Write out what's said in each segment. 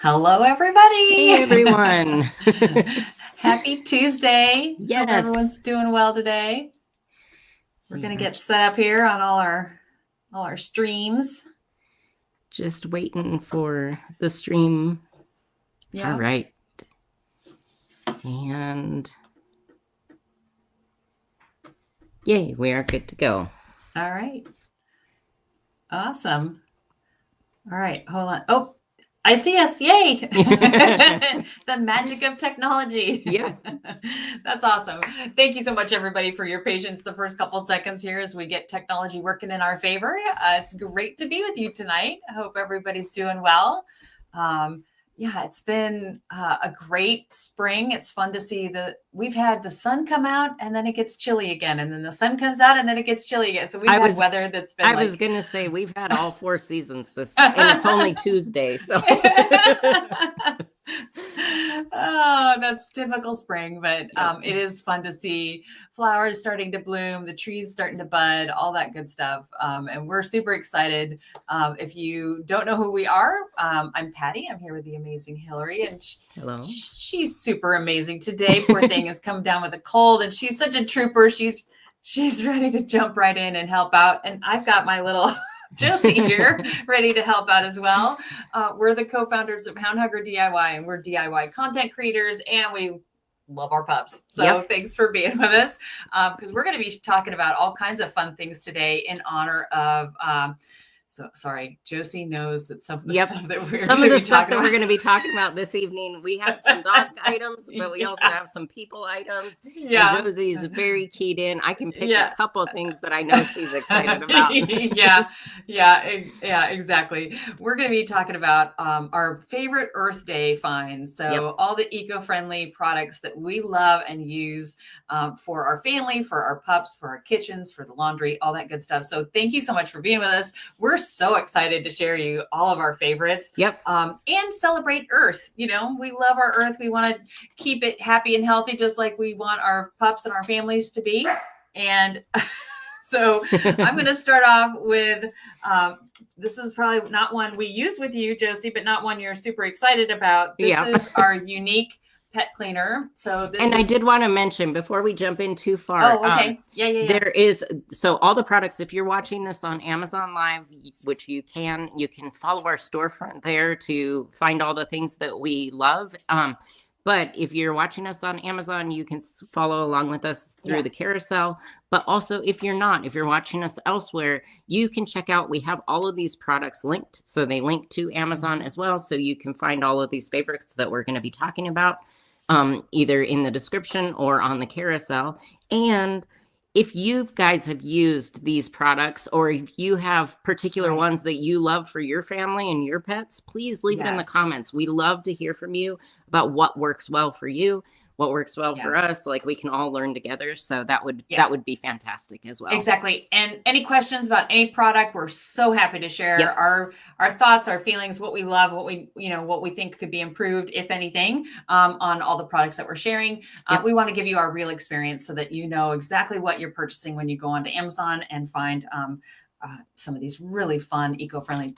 Hello, everybody. Hey, everyone. Happy Tuesday. Yes. Hope everyone's doing well today. We're going to get set up here on all our streams. Just waiting for the stream. Yeah. All right. And yay, we are good to go. All right. Awesome. All right, hold on. Oh, I see us. Yay. The magic of technology. Yeah. That's awesome. Thank you so much, everybody, for your patience the first couple seconds here as we get technology working in our favor. It's great to be with you tonight. I hope everybody's doing well. Yeah, it's been a great spring. It's fun to see we've had the sun come out and then it gets chilly again. And then the sun comes out and then it gets chilly again. So we've had weather that's been I was going to say, we've had all 4 seasons and it's only Tuesday. So oh, that's typical spring, but it is fun to see flowers starting to bloom, the trees starting to bud, all that good stuff. And we're super excited. If you don't know who we are, I'm Patty. I'm here with the amazing Hillary, and hello. She's super amazing today. Poor thing has come down with a cold, and she's such a trooper. She's ready to jump right in and help out. And I've got my little Josie here, ready to help out as well. We're the co-founders of Hound Hugger DIY, and we're DIY content creators, and we love our pups. So Thanks for being with us, because we're going to be talking about all kinds of fun things today in honor of so sorry, Josie knows that some of the stuff that we're going to be talking about this evening, we have some dog items, but we also have some people items. Yeah. And Josie is very keyed in. I can pick a couple of things that I know she's excited about. Yeah, exactly. We're going to be talking about our favorite Earth Day finds. So all the eco-friendly products that we love and use for our family, for our pups, for our kitchens, for the laundry, all that good stuff. So thank you so much for being with us. We're so excited to share you all of our favorites. And celebrate Earth. You know, we love our Earth. We want to keep it happy and healthy, just like we want our pups and our families to be. And so I'm going to start off with, this is probably not one we use with you, Josie, but not one you're super excited about. This is our unique pet cleaner. So I did want to mention before we jump in too far. Oh, okay. There is, so all the products, if you're watching this on Amazon Live, which you can follow our storefront there to find all the things that we love. But if you're watching us on Amazon, you can follow along with us through the carousel. But also, if you're watching us elsewhere, you can check out, we have all of these products linked. So they link to Amazon as well. So you can find all of these favorites that we're going to be talking about, either in the description or on the carousel. And if you guys have used these products, or if you have particular ones that you love for your family and your pets, please leave it in the comments. We love to hear from you about what works well for you, what works well for us. Like, we can all learn together. So that would be fantastic as well. Exactly. And any questions about any product, we're so happy to share our thoughts, our feelings, what we love, what we think could be improved, if anything, on all the products that we're sharing. We want to give you our real experience so that you know exactly what you're purchasing when you go onto Amazon and find some of these really fun, eco-friendly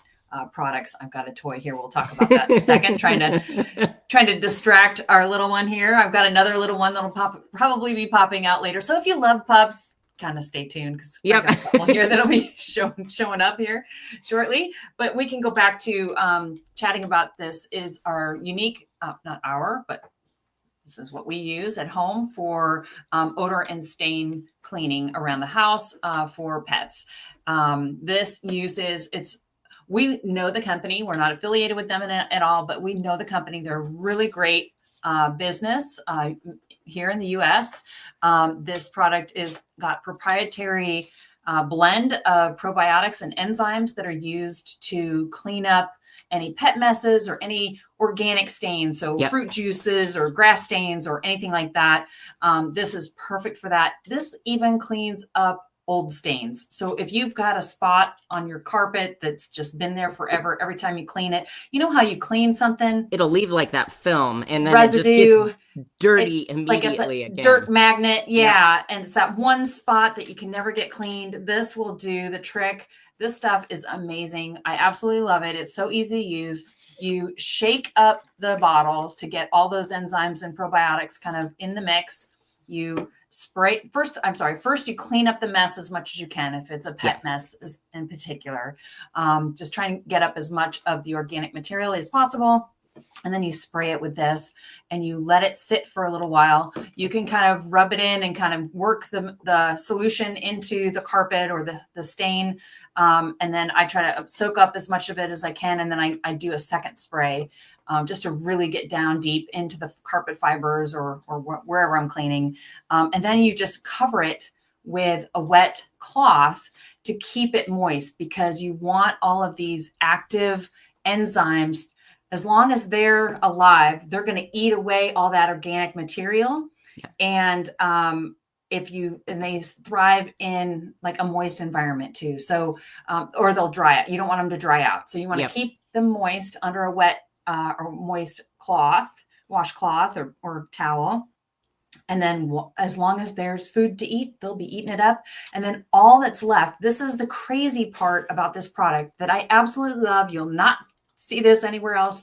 products. I've got a toy here. We'll talk about that in a second. Trying to distract our little one here. I've got another little one that'll probably be popping out later. So if you love pups, kind of stay tuned, because we've got a couple here that'll be showing up here shortly. But we can go back to chatting about this. Is our unique, not our, but this is what we use at home for odor and stain cleaning around the house for pets. We know the company. We're not affiliated with them at all, but we know the company. They're a really great business here in the U.S. This product is got proprietary blend of probiotics and enzymes that are used to clean up any pet messes or any organic stains. So fruit juices or grass stains or anything like that. This is perfect for that. This even cleans up old stains. So if you've got a spot on your carpet that's just been there forever, every time you clean it, you know how you clean something? It'll leave like that film, and then residue, it just gets dirty immediately like it's a again. Dirt magnet. And it's that one spot that you can never get cleaned. This will do the trick. This stuff is amazing. I absolutely love it. It's so easy to use. You shake up the bottle to get all those enzymes and probiotics kind of in the mix. You spray first. I'm sorry. First, you clean up the mess as much as you can. If it's a pet mess in particular, just try and get up as much of the organic material as possible. And then you spray it with this and you let it sit for a little while. You can kind of rub it in and kind of work the solution into the carpet or the stain. And then I try to soak up as much of it as I can. And then I do a second spray just to really get down deep into the carpet fibers or wherever I'm cleaning. And then you just cover it with a wet cloth to keep it moist, because you want all of these active enzymes. As long as they're alive, they're going to eat away all that organic material. And they thrive in like a moist environment too. So, or they'll dry out. You don't want them to dry out. So you want to keep them moist under a wet or moist cloth, washcloth or towel. And then as long as there's food to eat, they'll be eating it up. And then all that's left, this is the crazy part about this product that I absolutely love. You'll not see this anywhere else.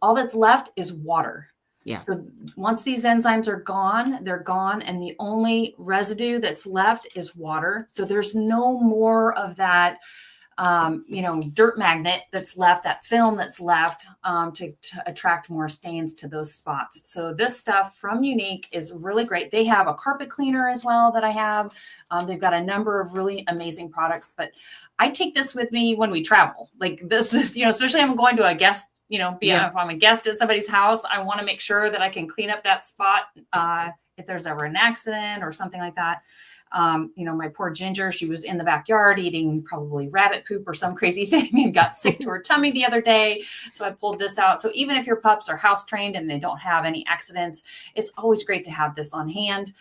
All that's left is water. So once these enzymes are gone, they're gone. And the only residue that's left is water. So there's no more of that, dirt magnet that's left, that film that's left to attract more stains to those spots. So this stuff from Unique is really great. They have a carpet cleaner as well that I have. They've got a number of really amazing products, but I take this with me when we travel. Like this is, especially if I'm going to a guest, if I'm a guest at somebody's house, I want to make sure that I can clean up that spot if there's ever an accident or something like that. My poor Ginger, she was in the backyard eating probably rabbit poop or some crazy thing and got sick to her tummy the other day. So I pulled this out. So even if your pups are house trained and they don't have any accidents, it's always great to have this on hand.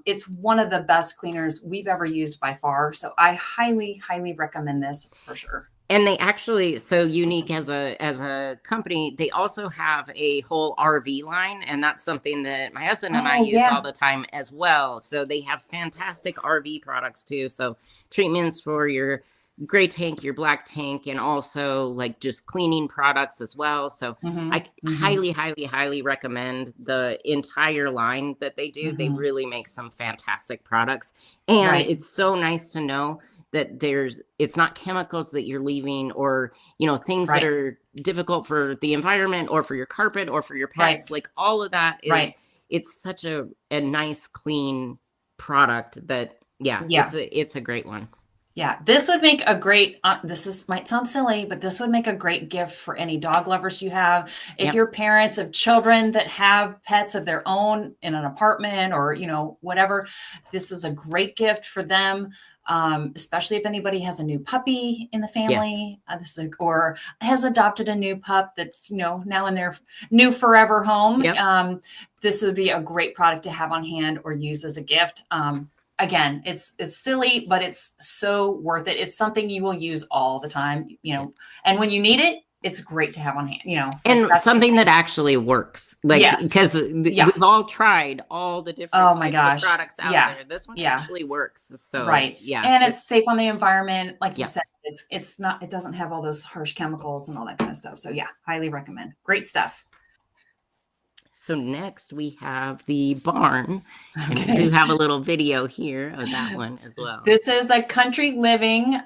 It's one of the best cleaners we've ever used by far. So I highly, highly recommend this for sure. And they actually, so Unique as a company, they also have a whole RV line. And that's something that my husband and I use all the time as well. So they have fantastic RV products too. So treatments for your gray tank, your black tank, and also like just cleaning products as well. So I highly, highly, highly recommend the entire line that they do. They really make some fantastic products. And it's so nice to know that it's not chemicals that you're leaving or, things that are difficult for the environment or for your carpet or for your pets. Like all of that is, it's such a nice, clean product that, it's a great one. Yeah, this would make a great, might sound silly, but this would make a great gift for any dog lovers you have. If you're parents of children that have pets of their own in an apartment or, whatever, this is a great gift for them. Especially if anybody has a new puppy in the family, or has adopted a new pup that's, now in their new forever home. This would be a great product to have on hand or use as a gift. Again, it's silly, but it's so worth it. It's something you will use all the time, and when you need it, it's great to have on hand, and something that actually works. Because we've all tried all the different types of products out there. This one actually works. So and it's safe on the environment. Like you said, it doesn't have all those harsh chemicals and all that kind of stuff. So highly recommend. Great stuff. So next we have the barn, and we do have a little video here of that one as well. This is a Country Living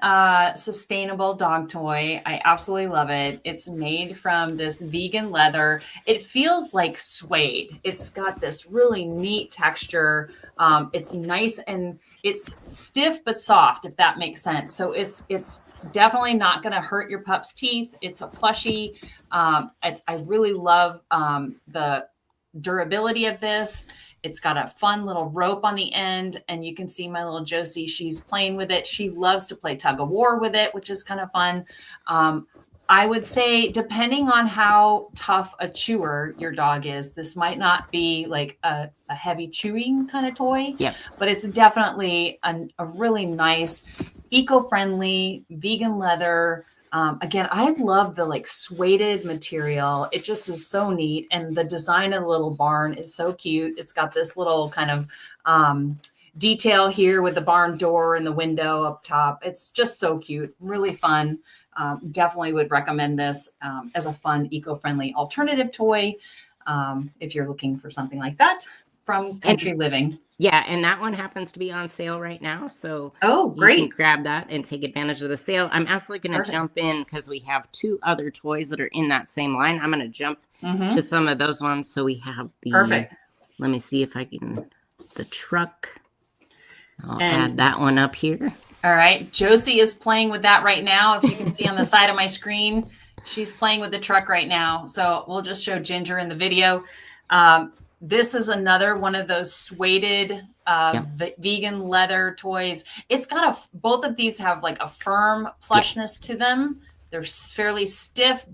sustainable dog toy. I absolutely love it. It's made from this vegan leather. It feels like suede. It's got this really neat texture. It's nice and it's stiff but soft, if that makes sense. So it's definitely not going to hurt your pup's teeth. It's a plushie. I really love the durability of this. It's got a fun little rope on the end, and you can see my little Josie, she's playing with it. She loves to play tug of war with it, which is kind of fun. I would say, depending on how tough a chewer your dog is, this might not be like a heavy chewing kind of toy, but it's definitely a really nice, eco-friendly, vegan leather. Again, I love the like suede material. It just is so neat. And the design of the little barn is so cute. It's got this little kind of detail here with the barn door and the window up top. It's just so cute, really fun. Definitely would recommend this as a fun, eco-friendly alternative toy if you're looking for something like that from Country Living. Yeah, and that one happens to be on sale right now. So great. You can grab that and take advantage of the sale. I'm absolutely going to jump in because we have 2 other toys that are in that same line. I'm going to jump to some of those ones. So we have the, let me see if I can, the truck. I'll add that one up here. All right. Josie is playing with that right now. If you can see on the side of my screen, she's playing with the truck right now. So we'll just show Ginger in the video. This is another one of those suede vegan leather toys. It's got both of these have like a firm plushness to them. They're fairly stiff,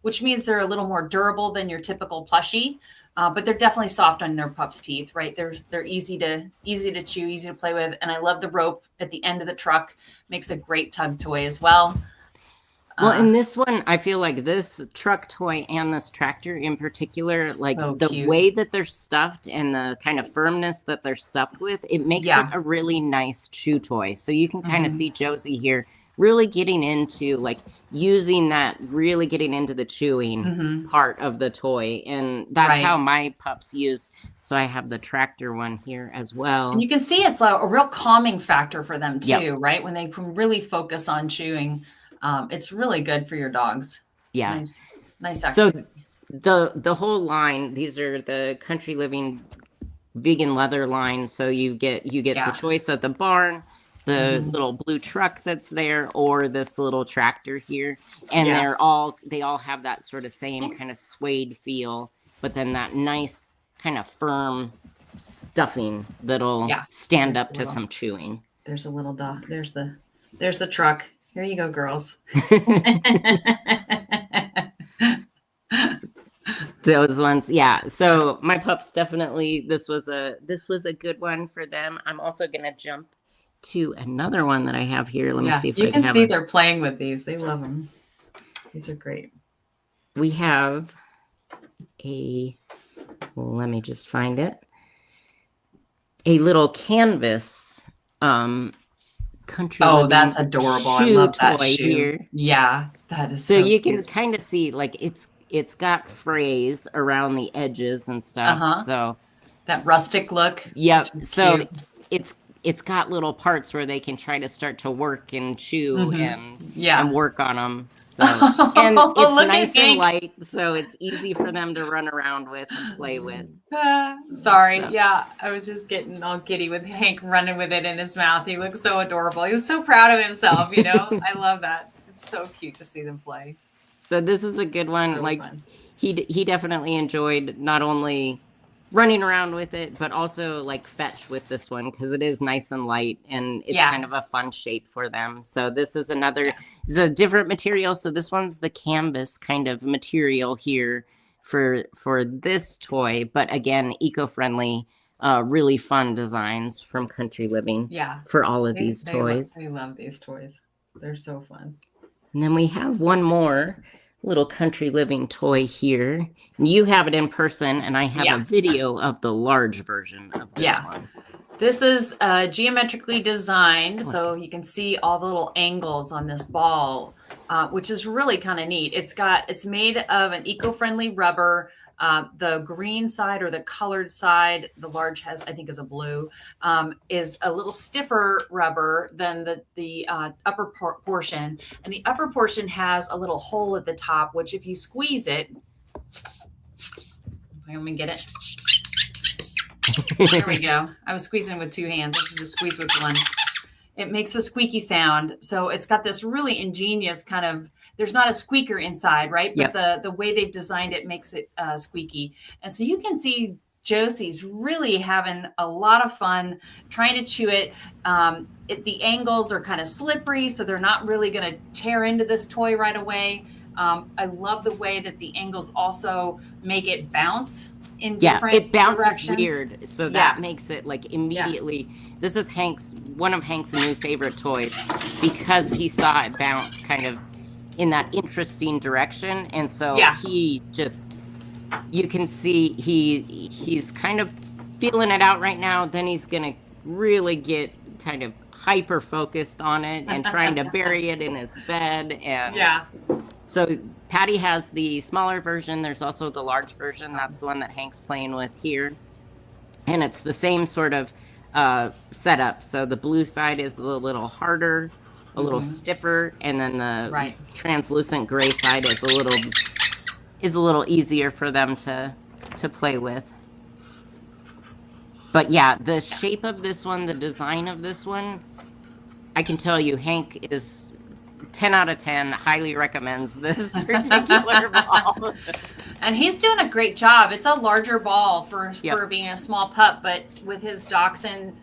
which means they're a little more durable than your typical plushie. But they're definitely soft on their pup's teeth, right? They're easy to chew, easy to play with. And I love the rope at the end of the truck. Makes a great tug toy as well. Well, in this one, I feel like this truck toy and this tractor in particular, like the way that they're stuffed and the kind of firmness that they're stuffed with, it makes it a really nice chew toy. So you can kind of see Josie here really getting into like using that, really getting into the chewing part of the toy. And that's how my pups use. So I have the tractor one here as well. And you can see it's a real calming factor for them too, right? When they can really focus on chewing. It's really good for your dogs. Yeah. Nice activity. So the whole line, these are the Country Living vegan leather line. So you get the choice of the barn, the little blue truck that's there, or this little tractor here. And they all have that sort of same kind of suede feel, but then that nice kind of firm stuffing that'll stand up to some chewing. There's a little dog. There's the truck. Here you go, girls. Those ones, yeah. So my pups definitely, this was a good one for them. I'm also gonna jump to another one that I have here. Let me see if you can see they're playing with these. They love them. These are great. We have let me just find it. A little canvas Country Living that's adorable. I love that shoe. Here. Yeah, that is so you can kind of see like it's got frays around the edges and stuff. So that rustic look. Yep. So it's got little parts where they can try to start to work and chew and work on them. So and it's nice and light, so it's easy for them to run around with and play with. Sorry, I was just getting all giddy with Hank running with it in his mouth. He looks so adorable. He was so proud of himself. I love that. It's so cute to see them play. So this is a good one. Really like fun. He definitely enjoyed not only running around with it, but also like fetch with this one because it is nice and light and it's kind of a fun shape for them. So this is it's a different material. So this one's the canvas kind of material here for this toy, but again, eco-friendly, really fun designs from Country Living for all of these toys. I love these toys. They're so fun. And then we have one more little Country Living toy here. You have it in person, and I have a video of the large version of this one. This is geometrically designed, so you can see all the little angles on this ball, which is really kind of neat. It's made of an eco-friendly rubber. The green side or the colored side, the large has, I think, is a blue, is a little stiffer rubber than the upper portion. And the upper portion has a little hole at the top, which if you squeeze it, let me get it. There we go. I was squeezing with 2 hands. I can just squeeze with one. It makes a squeaky sound. So it's got this really ingenious kind of, there's not a squeaker inside, right? But the way they've designed it makes it squeaky. And so you can see Josie's really having a lot of fun trying to chew it. The angles are kind of slippery, so they're not really going to tear into this toy right away. I love the way that the angles also make it bounce in different it bounces directions. Weird, so that makes it like immediately. This is one of Hank's new favorite toys because he saw it bounce kind of in that interesting direction, and so he just, you can see he's kind of feeling it out right now. Then he's gonna really get kind of hyper focused on it and trying to bury it in his bed. And Yeah. so Patty has the smaller version. There's also the large version. That's the one that Hank's playing with here. And it's the same sort of setup. So the blue side is a little harder, a little stiffer, and then the translucent gray side is a little easier for them to play with. But yeah, the shape of this one, the design of this one, I can tell you, Hank is 10 out of 10, highly recommends this particular ball. And he's doing a great job. It's a larger ball for being a small pup, but with his dachshund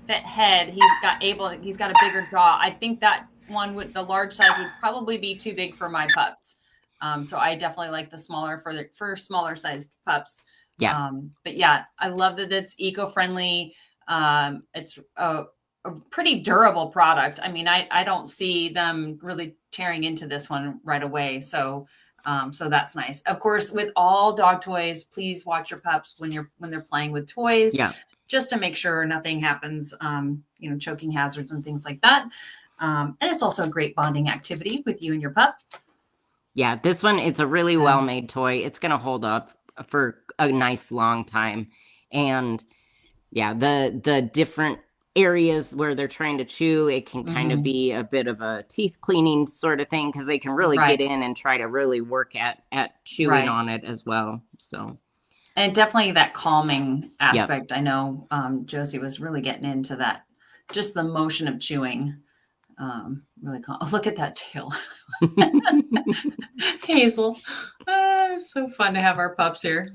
head, he's got a bigger jaw. I think that one with the large size would probably be too big for my pups. So I definitely like the smaller for smaller sized pups. Yeah. But yeah, I love that it's eco-friendly. It's a pretty durable product. I mean, I don't see them really tearing into this one right away. So that's nice. Of course, with all dog toys, please watch your pups when they're playing with toys, just to make sure nothing happens, choking hazards and things like that. And it's also a great bonding activity with you and your pup. Yeah, this one, it's a really well-made toy. It's going to hold up for a nice long time. And yeah, the different areas where they're trying to chew, it can kind of be a bit of a teeth cleaning sort of thing, because they can really get in and try to really work at chewing on it as well. So, and definitely that calming aspect. I know Josie was really getting into that, just the motion of chewing. Really calm. Oh, look at that tail. Hazel. It's so fun to have our pups here.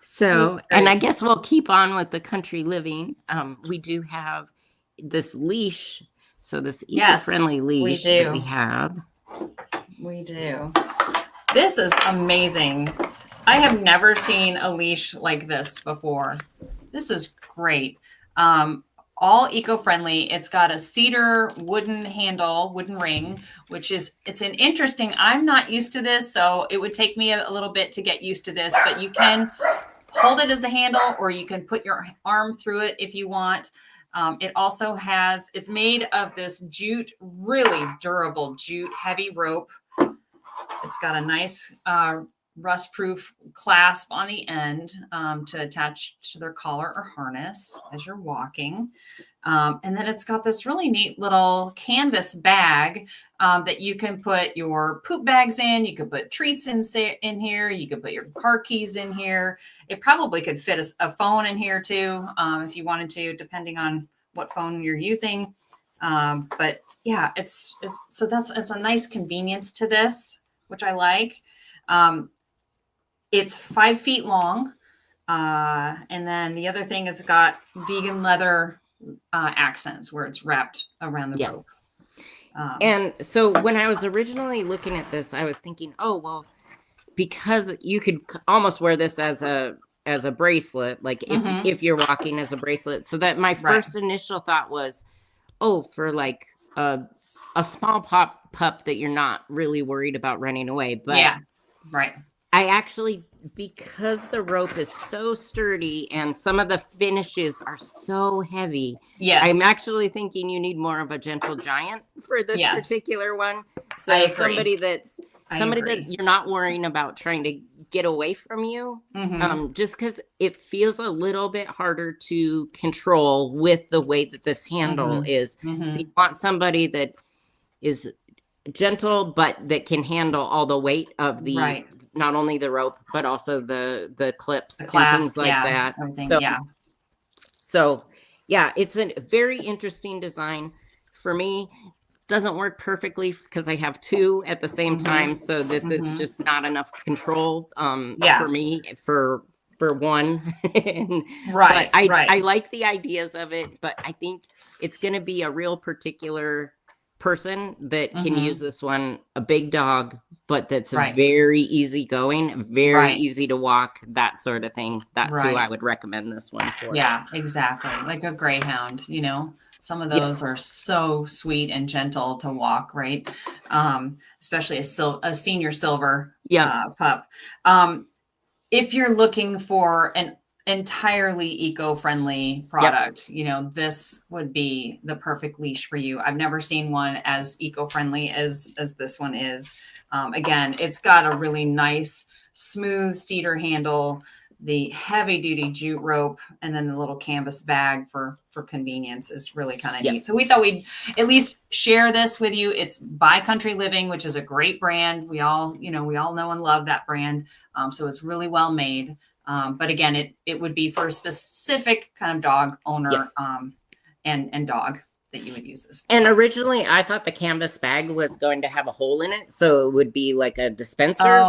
So, and I guess we'll keep on with the country living. We do have this leash. So this eco-friendly leash that we have. We do. This is amazing. I have never seen a leash like this before. This is great. All eco-friendly. It's got a cedar wooden handle, wooden ring, it's an interesting, I'm not used to this, so it would take me a little bit to get used to this, but you can hold it as a handle, or you can put your arm through it if you want. It also it's made of this jute, really durable jute, heavy rope. It's got a nice rust-proof clasp on the end to attach to their collar or harness as you're walking. And then it's got this really neat little canvas bag that you can put your poop bags in. You could put treats in here. You could put your car keys in here. It probably could fit a phone in here too, if you wanted to, depending on what phone you're using. But yeah, it's a nice convenience to this, which I like. It's 5 feet long. And then the other thing is it's got vegan leather accents where it's wrapped around the rope. And so when I was originally looking at this, I was thinking, oh, well, because you could almost wear this as a bracelet, like if you're walking as a bracelet. So that my first initial thought was, oh, for like a small pup that you're not really worried about running away. But I actually, because the rope is so sturdy and some of the finishes are so heavy, I'm actually thinking you need more of a gentle giant for this particular one. So somebody that you're not worrying about trying to get away from you, just because it feels a little bit harder to control with the way that this handle is. So you want somebody that is gentle, but that can handle all the weight of the not only the rope, but also the clips and things like that. So it's a very interesting design. For me, doesn't work perfectly because I have two at the same time. So this is just not enough control for me for one. But I like the ideas of it, but I think it's going to be a real particular person that can use this one, a big dog, but that's very easy going, easy to walk, that sort of thing. That's who I would recommend this one for. Yeah, exactly. Like a greyhound, some of those are so sweet and gentle to walk, right? Especially a senior silver pup. If you're looking for an entirely eco-friendly product. You know, this would be the perfect leash for you. I've never seen one as eco-friendly as this one is. Again, it's got a really nice, smooth cedar handle, the heavy duty jute rope, and then the little canvas bag for convenience is really kind of neat. So we thought we'd at least share this with you. It's by Country Living, which is a great brand. We all know and love that brand. So it's really well made. But again, it would be for a specific kind of dog owner and dog that you would use this for. And originally I thought the canvas bag was going to have a hole in it, so it would be like a dispenser.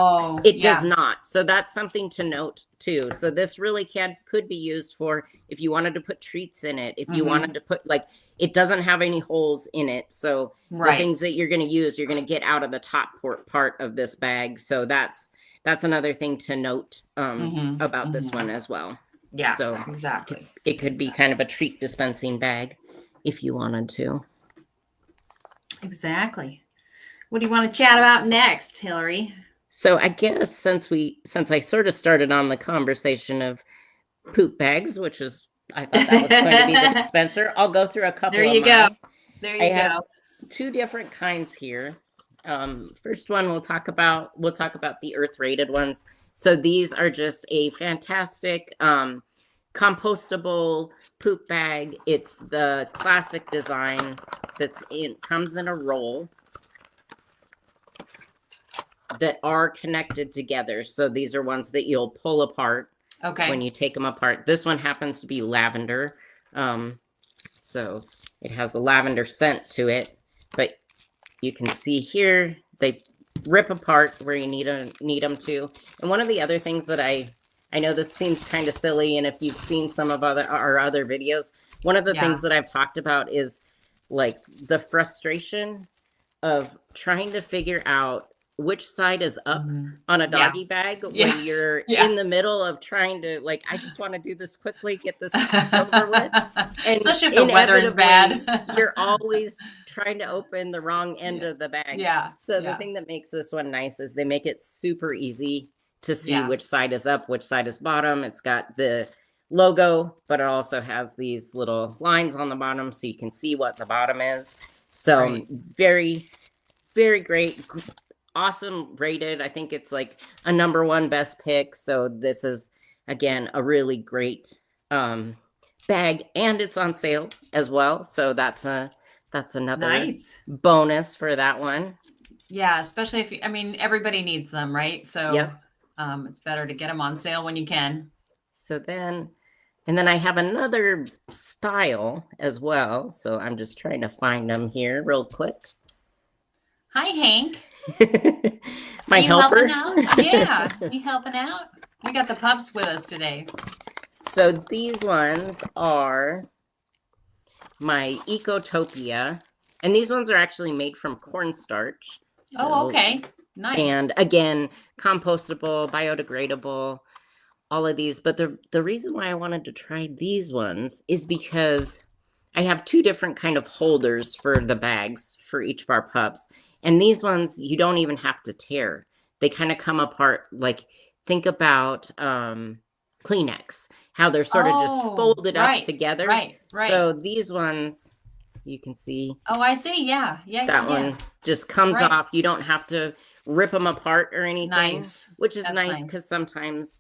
It does not. So that's something to note too. So this really could be used for if you wanted to put treats in it, if you wanted to put, like, it doesn't have any holes in it. So the things that you're going to use, you're going to get out of the top part of this bag. So that's another thing to note about this one as well. Yeah, so exactly. It could be kind of a treat dispensing bag if you wanted to. Exactly. What do you want to chat about next, Hillary? So I guess since I sort of started on the conversation of poop bags, which was, I thought that was going to be the dispenser, I'll go through a couple. There you go. There you go. Have two different kinds here. First one we'll talk about the earth rated ones. So these are just a fantastic compostable poop bag. It's the classic design comes in a roll that are connected together. So these are ones that you'll pull apart when you take them apart. This one happens to be lavender. So it has a lavender scent to it, but you can see here, they rip apart where you need them to. And one of the other things that I know this seems kind of silly, and if you've seen some of our other videos, one of the things that I've talked about is like the frustration of trying to figure out which side is up on a doggy bag when you're in the middle of trying to, like, I just want to do this quickly, get this over with. And especially if the weather's bad. You're always trying to open the wrong end of the bag. So the thing that makes this one nice is they make it super easy to see which side is up, which side is bottom. It's got the logo, but it also has these little lines on the bottom so you can see what the bottom is. So very, very great. Awesome rated. I think it's like a #1 best pick. So this is, again, a really great bag, and it's on sale as well. So that's another nice bonus for that one. Yeah, especially if everybody needs them, right? So it's better to get them on sale when you can. So then I have another style as well. So I'm just trying to find them here real quick. Hi, Hank. My helper. Yeah, you helping out? We got the pups with us today. So these ones are my Ecotopia, and these ones are actually made from cornstarch. So, okay, nice. And again, compostable, biodegradable, all of these. But the reason why I wanted to try these ones is because I have two different kind of holders for the bags for each of our pups. And these ones, you don't even have to tear. They kind of come apart. Like, think about Kleenex, how they're sort of just folded up together. Right. So these ones, you can see. Oh, I see. Yeah. That one just comes off. You don't have to rip them apart or anything. Which is nice because sometimes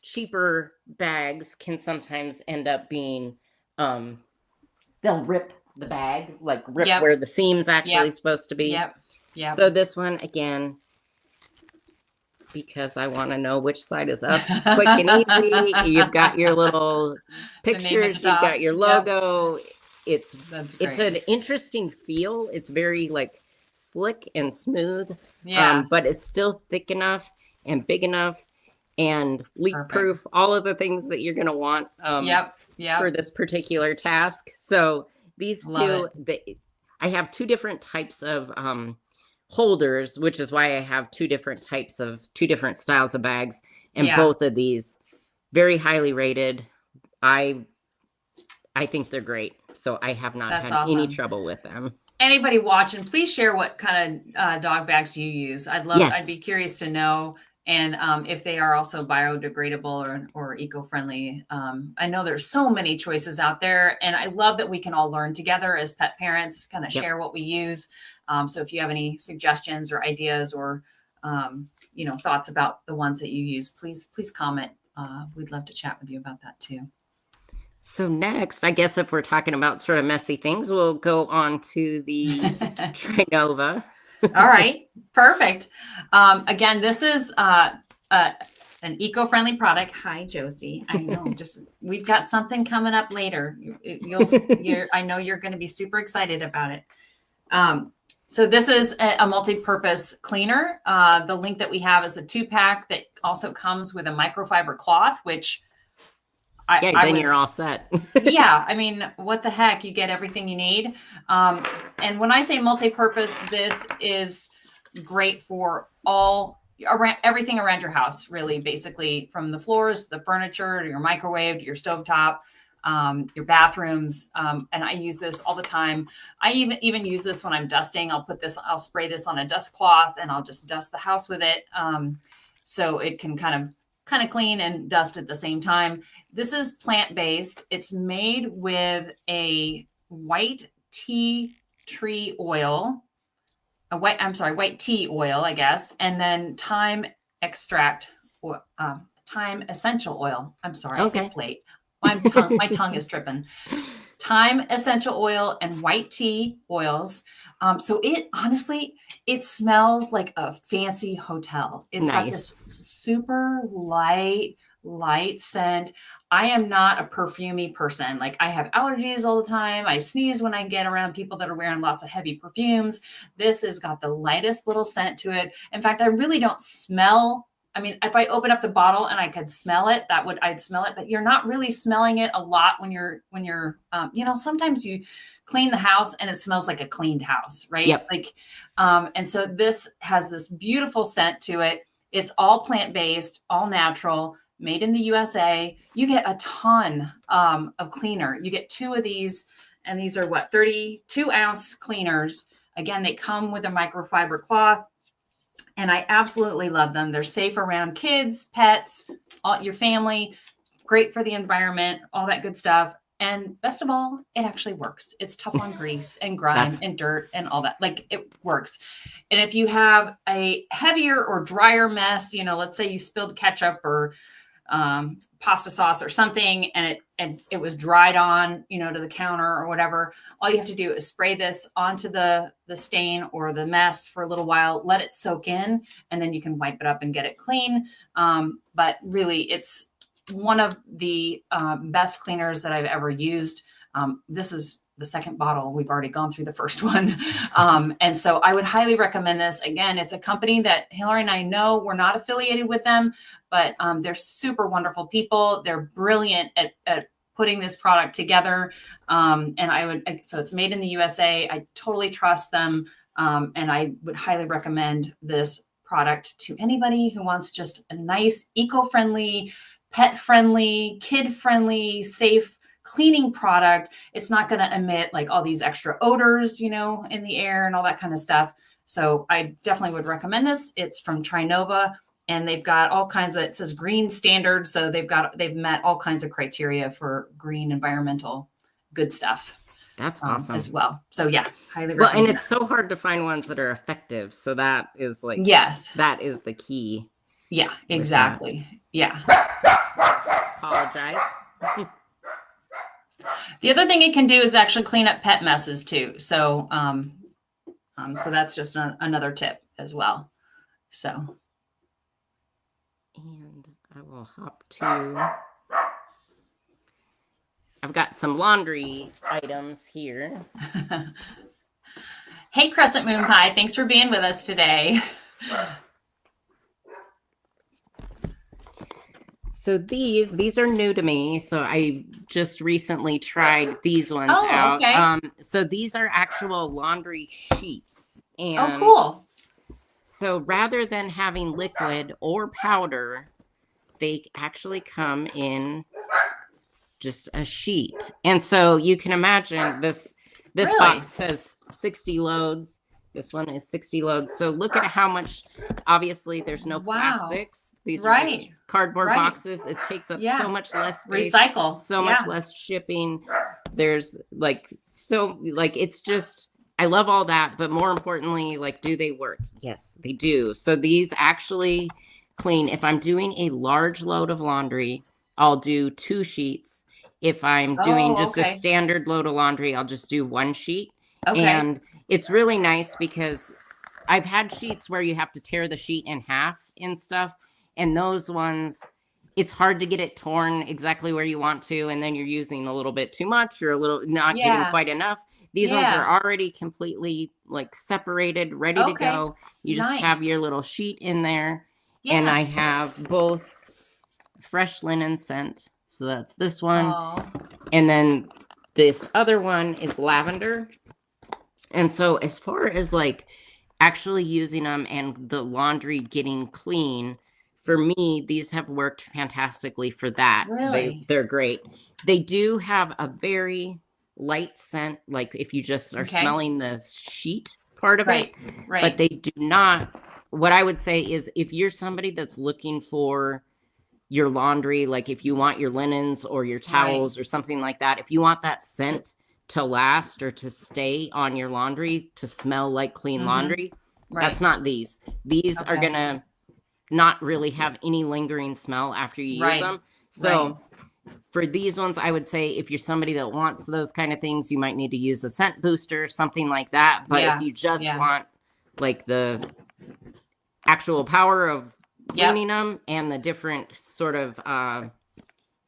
cheaper bags can sometimes end up being, they'll rip the bag, like rip where the seam's actually supposed to be. So this one, again, because I want to know which side is up, quick and easy. You've got your little pictures, you've got your logo. It's an interesting feel. It's very like slick and smooth, but it's still thick enough and big enough and leak proof, all of the things that you're going to want for this particular task. So these two, I have two different types of holders, which is why I have two different styles of bags. And both of these, very highly rated. I think they're great. So I have not had any trouble with them. Anybody watching, please share what kind of dog bags you use. I'd be curious to know, And if they are also biodegradable or eco-friendly. I know there's so many choices out there, and I love that we can all learn together as pet parents, kind of share what we use. So if you have any suggestions or ideas or thoughts about the ones that you use, please comment. We'd love to chat with you about that too. So next, I guess if we're talking about sort of messy things, we'll go on to the Trinova. All right, perfect. Again, this is an eco-friendly product. Hi, Josie. I know, we've got something coming up later. I know you're going to be super excited about it. So this is a multi-purpose cleaner. The link that we have is a 2-pack that also comes with a microfiber cloth, which you're all set. Yeah, I mean, what the heck? You get everything you need. And when I say multi-purpose, this is great for everything around your house, really, basically, from the floors to the furniture to your microwave to your stovetop, your bathrooms. And I use this all the time. I even use this when I'm dusting. I'll spray this on a dust cloth and I'll just dust the house with it. So it can kind of clean and dust at the same time. This is plant-based. It's made with a white tea oil, white tea oil, I guess, and then thyme essential oil. I'm sorry, okay. It's late. My tongue is tripping. Thyme essential oil and white tea oils. So it smells like a fancy hotel. It's got this super light scent. I am not a perfumey person. Like, I have allergies all the time. I sneeze when I get around people that are wearing lots of heavy perfumes. This has got the lightest little scent to it. In fact, I really don't smell. I mean, if I open up the bottle and I could smell it, I'd smell it, but you're not really smelling it a lot when you're sometimes you clean the house and it smells like a cleaned house, right? Yep. And so this has this beautiful scent to it. It's all plant-based, all natural, made in the USA. You get a ton of cleaner. You get 2 of these, and these are 32-ounce cleaners. Again, they come with a microfiber cloth, and I absolutely love them. They're safe around kids, pets, your family, great for the environment, all that good stuff. And best of all, it actually works. It's tough on grease and grime and dirt and all that. Like, it works. And if you have a heavier or drier mess, let's say you spilled ketchup or pasta sauce or something, and it was dried on, to the counter or whatever, all you have to do is spray this onto the stain or the mess for a little while, let it soak in, and then you can wipe it up and get it clean. But really, it's one of the best cleaners that I've ever used. This is the second bottle. We've already gone through the first one. And so I would highly recommend this. Again, it's a company that Hillary and I know. We're not affiliated with them, but they're super wonderful people. They're brilliant at putting this product together. So it's made in the USA. I totally trust them. And I would highly recommend this product to anybody who wants just a nice, eco-friendly, pet-friendly, kid-friendly, safe cleaning product. It's not going to emit like all these extra odors, in the air and all that kind of stuff. So I definitely would recommend this. It's from Trinova, and they've got all kinds of, it says green standard. So they've met all kinds of criteria for green environmental good stuff. That's awesome as well. So yeah, highly recommend. Well, and it's so hard to find ones that are effective. So that is that is the key. Yeah, exactly. Yeah. Apologize. The other thing it can do is actually clean up pet messes too. So, so that's just another tip as well. So, and I will hop to. I've got some laundry items here. Hey, Crescent Moon Pie, thanks for being with us today. So these are new to me. So I just recently tried these ones out. Okay. So these are actual laundry sheets. And cool. So rather than having liquid or powder, they actually come in just a sheet. And so you can imagine this Really? box says 60 loads. This one is 60 loads. So look at how much, obviously there's no plastics. These are just cardboard boxes. It takes up so much less space, recycle, so much less shipping. There's like, so like, it's just, I love all that, but more importantly, like, do they work? Yes, they do. So these actually clean. If I'm doing a large load of laundry, I'll do 2 sheets. If I'm doing just a standard load of laundry, I'll just do 1 sheet. And it's really nice because I've had sheets where you have to tear the sheet in half and stuff. And those ones, it's hard to get it torn exactly where you want to. And then you're using a little bit too much or a little not getting quite enough. These ones are already completely like separated, ready to go. You just have your little sheet in there. And I have both fresh linen scent. So that's this one. And then this other one is lavender. And so as far as like actually using them and the laundry getting clean, for me, these have worked fantastically for that. Really? They're great. They do have a very light scent, like if you just are smelling the sheet part of it. But they do not, what I would say is if you're somebody that's looking for your laundry, like if you want your linens or your towels or something like that, if you want that scent to last or to stay on your laundry, to smell like clean laundry, that's not these. These are going to not really have any lingering smell after you use them. So for these ones, I would say if you're somebody that wants those kind of things, you might need to use a scent booster, something like that. But if you just want like the actual power of cleaning them and the different sort of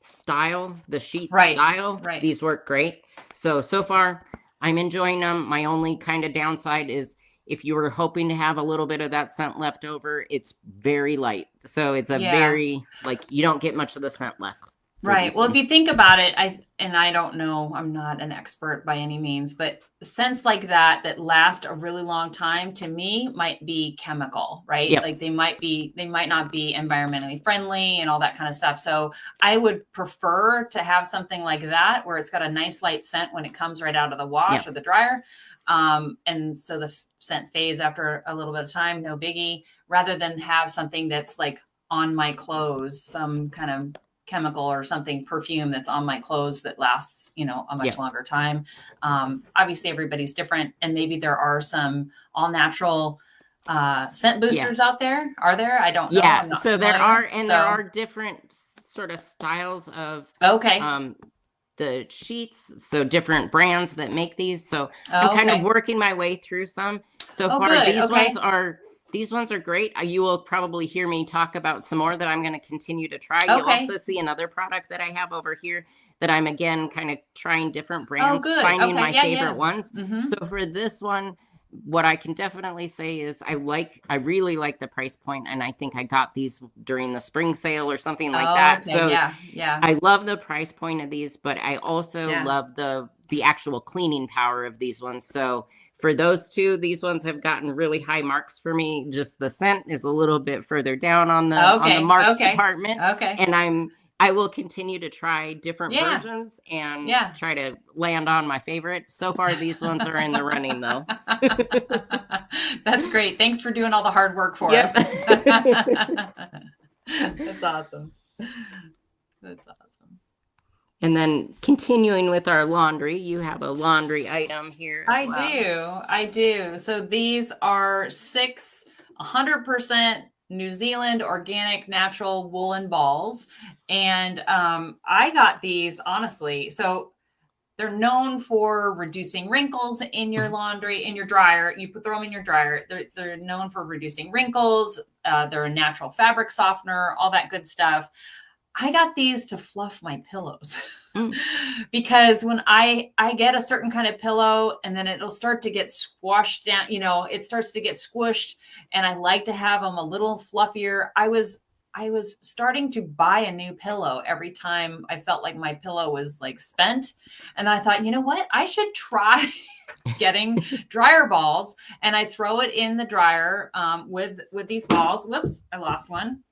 style, the sheet style, these work great. So far I'm enjoying them. My only kind of downside is if you were hoping to have a little bit of that scent left over, it's very light. So it's a very, like, you don't get much of the scent left. Well, if you think about it, I don't know, I'm not an expert by any means, but scents like that last a really long time, to me, might be chemical, right? Like they might not be environmentally friendly and all that kind of stuff. So I would prefer to have something like that where it's got a nice light scent when it comes right out of the wash or the dryer. And so the scent fades after a little bit of time, no biggie, rather than have something that's like on my clothes, some kind of chemical or something, perfume that's on my clothes that lasts, a much longer time. Obviously everybody's different, and maybe there are some all natural scent boosters out there. Are there? I don't know. So there are, and there are different sort of styles of the sheets, so different brands that make these. So I'm kind of working my way through some. So far, these ones are great. You will probably hear me talk about some more that I'm going to continue to try. You'll also see another product that I have over here that I'm, again, kind of trying different brands, finding my favorite ones. So for this one, what I can definitely say is I really like the price point, and I think I got these during the spring sale or something like that. So I love the price point of these, but I also love the actual cleaning power of these ones. So for those two, these ones have gotten really high marks for me. Just the scent is a little bit further down on the marks department. And I will continue to try different versions and try to land on my favorite. So far, these ones are in the running, though. That's great. Thanks for doing all the hard work for us. That's awesome. That's awesome. And then continuing with our laundry, you have a laundry item here as well. I do. So these are 6 100% New Zealand organic natural woolen balls. And I got these, honestly. So they're known for reducing wrinkles in your laundry, in your dryer. You throw them in your dryer. They're known for reducing wrinkles. They're a natural fabric softener, all that good stuff. I got these to fluff my pillows because when I get a certain kind of pillow and then it'll start to get squashed down, it starts to get squished, and I like to have them a little fluffier. I was starting to buy a new pillow every time I felt like my pillow was like spent. And I thought, you know what? I should try getting dryer balls, and I throw it in the dryer with these balls. Whoops, I lost one.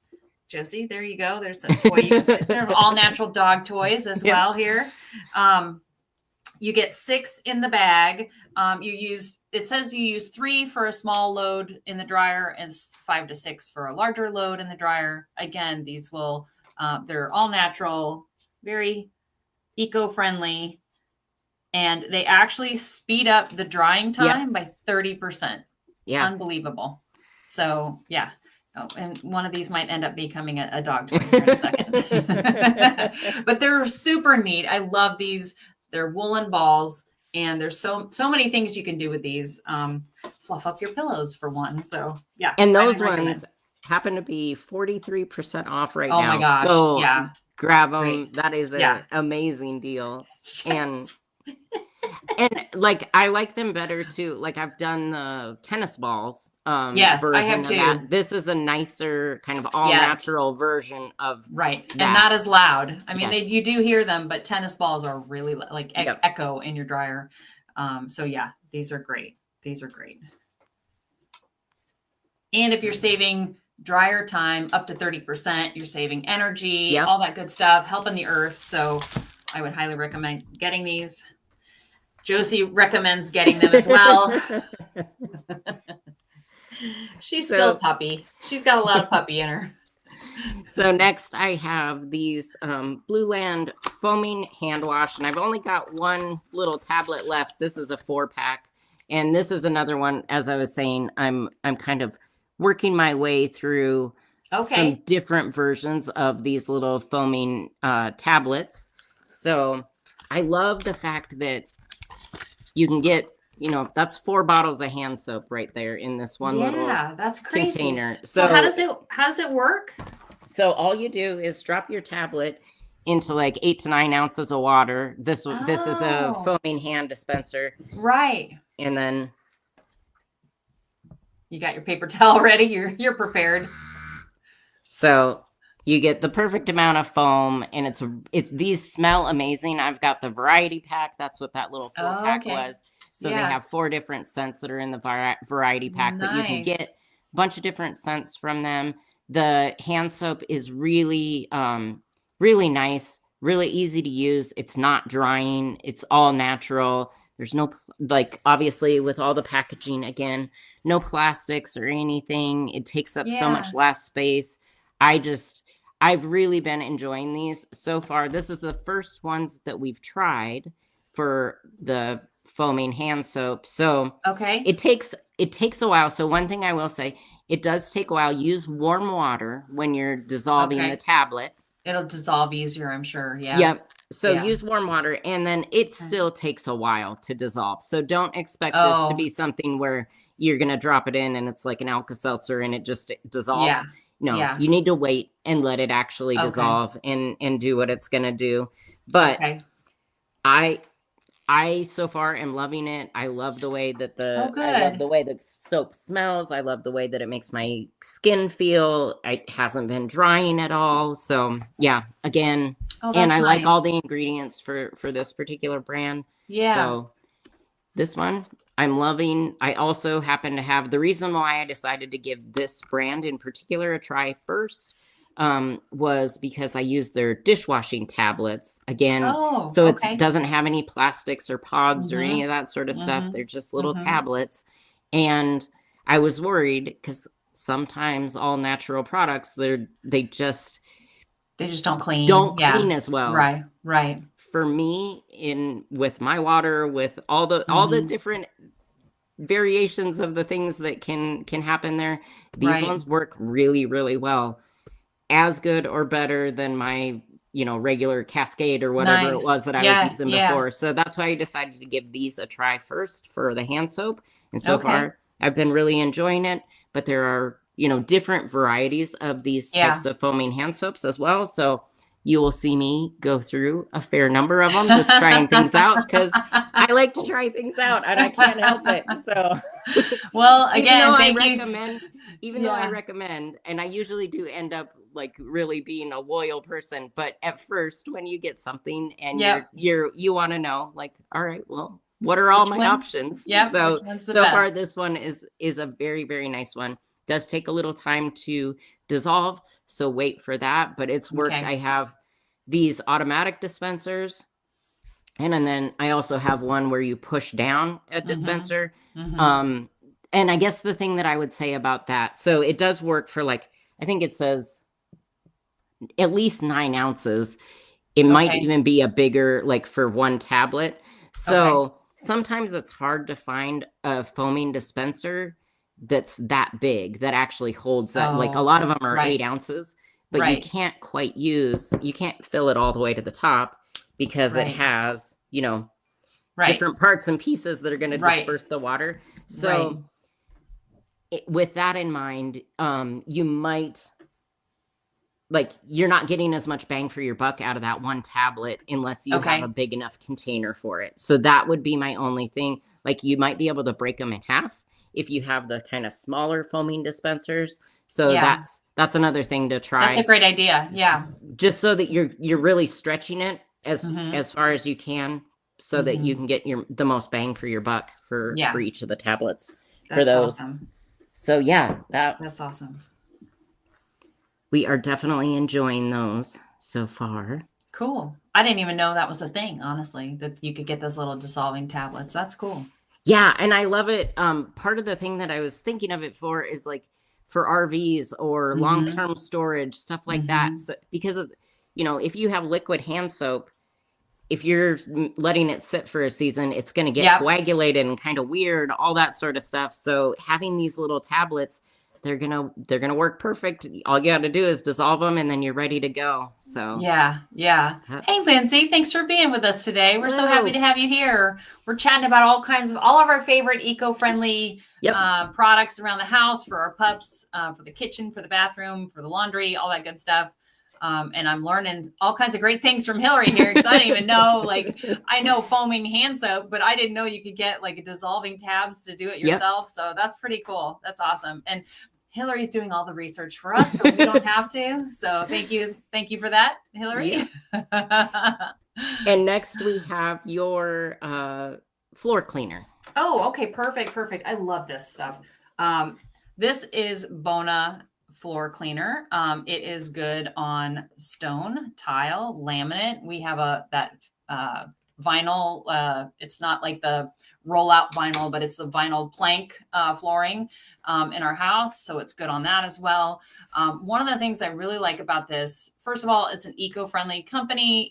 Josie, there you go. There's a toy. They're all natural dog toys as well here. You get 6 in the bag. It says you use 3 for a small load in the dryer and 5 to 6 for a larger load in the dryer. Again, these will, they're all natural, very eco-friendly, and they actually speed up the drying time by 30%. Yeah. Unbelievable. So yeah. Oh, and one of these might end up becoming a dog toy here in a second. But they're super neat. I love these. They're woolen balls, and there's so many things you can do with these. Fluff up your pillows for one. So yeah. And those ones happen to be 43% off right now. Oh my gosh. So yeah. Grab them. Great. That is an amazing deal. And like, I like them better too. Like, I've done the tennis balls. Yes, I have too. This is a nicer kind of all natural version of right, that. And not as loud. I mean, you do hear them, but tennis balls are really like echo in your dryer. So yeah, these are great. These are great. And if you're saving dryer time up to 30%, you're saving energy, all that good stuff, helping the earth. So I would highly recommend getting these. Josie recommends getting them as well. She's still a puppy. She's got a lot of puppy in her. So next I have these Blue Land foaming hand wash, and I've only got one little tablet left. This is a 4-pack, and this is another one. As I was saying, I'm kind of working my way through some different versions of these little foaming tablets. So I love the fact that you can get, that's 4 bottles of hand soap right there in this one little that's crazy. Container. So how does it work? So all you do is drop your tablet into like 8 to 9 ounces of water. This is a foaming hand dispenser. Right. And then you got your paper towel ready. You're prepared. So you get the perfect amount of foam, and these smell amazing. I've got the variety pack. That's what that little 4-pack was. So they have 4 different scents that are in the variety pack, but you can get a bunch of different scents from them. The hand soap is really, really nice, really easy to use. It's not drying. It's all natural. There's no, like, obviously with all the packaging, again, no plastics or anything. It takes up so much less space. I've really been enjoying these so far. This is the first ones that we've tried for the foaming hand soap. So it takes a while. So one thing I will say, it does take a while. Use warm water when you're dissolving the tablet. It'll dissolve easier, I'm sure. Yeah. Yep. So use warm water, and then it still takes a while to dissolve. So don't expect this to be something where you're going to drop it in and it's like an Alka-Seltzer and it just dissolves. Yeah. No, you need to wait and let it actually dissolve and do what it's going to do. But I so far am loving it. I love the way that I love the way the soap smells. I love the way that it makes my skin feel. It hasn't been drying at all. So yeah, again, and I like all the ingredients for this particular brand. Yeah. So this one I'm loving. I also happen to have, the reason why I decided to give this brand in particular a try first was because I use their dishwashing tablets again. So it doesn't have any plastics or pods or any of that sort of stuff. They're just little tablets. And I was worried because sometimes all natural products, they just don't clean. Clean as well. Right. For me, with my water, with all the different variations of the things that can happen there, these ones work really, really well. As good or better than my, regular Cascade or whatever it was that I was using before. So that's why I decided to give these a try first for the hand soap. And so far, I've been really enjoying it. But there are, different varieties of these types of foaming hand soaps as well. So you will see me go through a fair number of them, just trying things out, because I like to try things out and I can't help it. So, well, again, even though I recommend, and I usually do end up like really being a loyal person, but at first when you get something and you want to know, like, all right, well, what are all my options? Yeah. So far, this one is a very, very nice one. Does take a little time to dissolve, so wait for that, but it's worked. I have these automatic dispensers, And then I also have one where you push down a dispenser. Mm-hmm. And I guess the thing that I would say about that, so it does work for like, I think it says at least 9 ounces. It might Okay. even be a bigger, like for one tablet. Okay. So sometimes it's hard to find a foaming dispenser that's that big that actually holds that. Like a Oh, lot of them are right. 8 ounces, but Right. you can't fill it all the way to the top because it Right. has, Right. different parts and pieces that are going to Right. disperse the water. Right. So with that in mind, you might like you're not getting as much bang for your buck out of that one tablet unless you have a Okay. big enough container for it. So that would be my only thing. Like you might be able to break them in half if you have the kind of smaller foaming dispensers. So Yeah. that's another thing to That's a try. great idea. Yeah. Just so that you're really stretching it Mm-hmm. as far as you can so that you Mm-hmm. can get the most bang for your buck for Yeah. each of the tablets for That's those. awesome. So yeah, that That's awesome. we are definitely enjoying those so far. Cool. I didn't even know that was a thing, honestly, that you could get those little dissolving tablets. That's cool. Yeah, and I love it. Part of the thing that I was thinking of it for is like for RVs or Mm-hmm. long-term storage, stuff like that. Mm-hmm. So, because if you have liquid hand soap, if you're letting it sit for a season, it's going to get Yep. coagulated and kind of weird, all that sort of stuff. So having these little tablets, they're gonna work perfect. All you got to do is dissolve them, and then you're ready to go. So Yeah. Yeah. Hey, that's Lindsay, thanks for being with us today. We're so happy to hello. have you here. We're chatting about all of our favorite eco-friendly Yep. products around the house for our pups, for the kitchen, for the bathroom, for the laundry, all that good stuff. And I'm learning all kinds of great things from Hillary here because I didn't even know, like, I know foaming hand soap, but I didn't know you could get like dissolving tabs to do it Yep. yourself. So that's pretty cool. That's awesome. And Hillary's doing all the research for us, so we don't have to. So thank you for that, Hillary. Yep. And next we have your floor cleaner. Oh, okay, perfect. I love this stuff. This is Bona floor cleaner. It is good on stone, tile, laminate. We have that vinyl. It's not like the rollout vinyl, but it's the vinyl plank flooring in our house. So it's good on that as well. One of the things I really like about this, first of all, it's an eco-friendly company,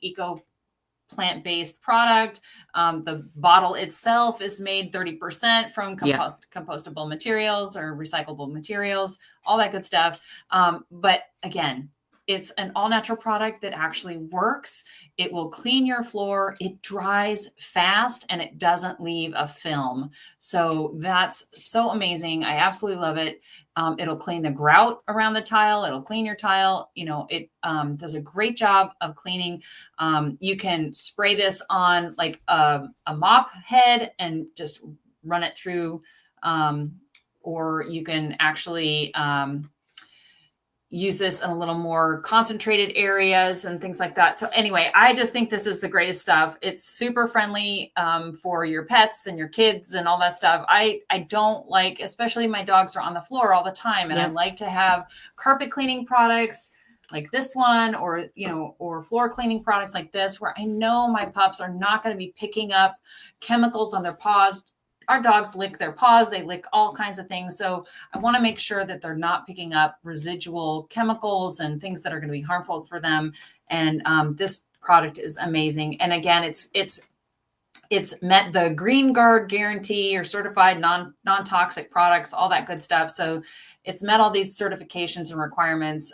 plant-based product. The bottle itself is made 30% from compostable materials or recyclable materials, all that good stuff. But again, it's an all-natural product that actually works. It will clean your floor. It dries fast and it doesn't leave a film. So that's so amazing. I absolutely love it. It'll clean the grout around the tile. It'll clean your tile. It does a great job of cleaning. You can spray this on like a mop head and just run it through, or you can actually use this in a little more concentrated areas and things like that. So anyway, I just think this is the greatest stuff. It's super friendly for your pets and your kids and all that stuff. I don't like, especially my dogs are on the floor all the time, and I like to have carpet cleaning products like this one, or floor cleaning products like this, where I know my pups are not going to be picking up chemicals on their paws. Our dogs lick their paws, they lick all kinds of things. So I want to make sure that they're not picking up residual chemicals and things that are going to be harmful for them. And this product is amazing. And again, it's met the Green Guard guarantee or certified non-toxic products, all that good stuff. So it's met all these certifications and requirements.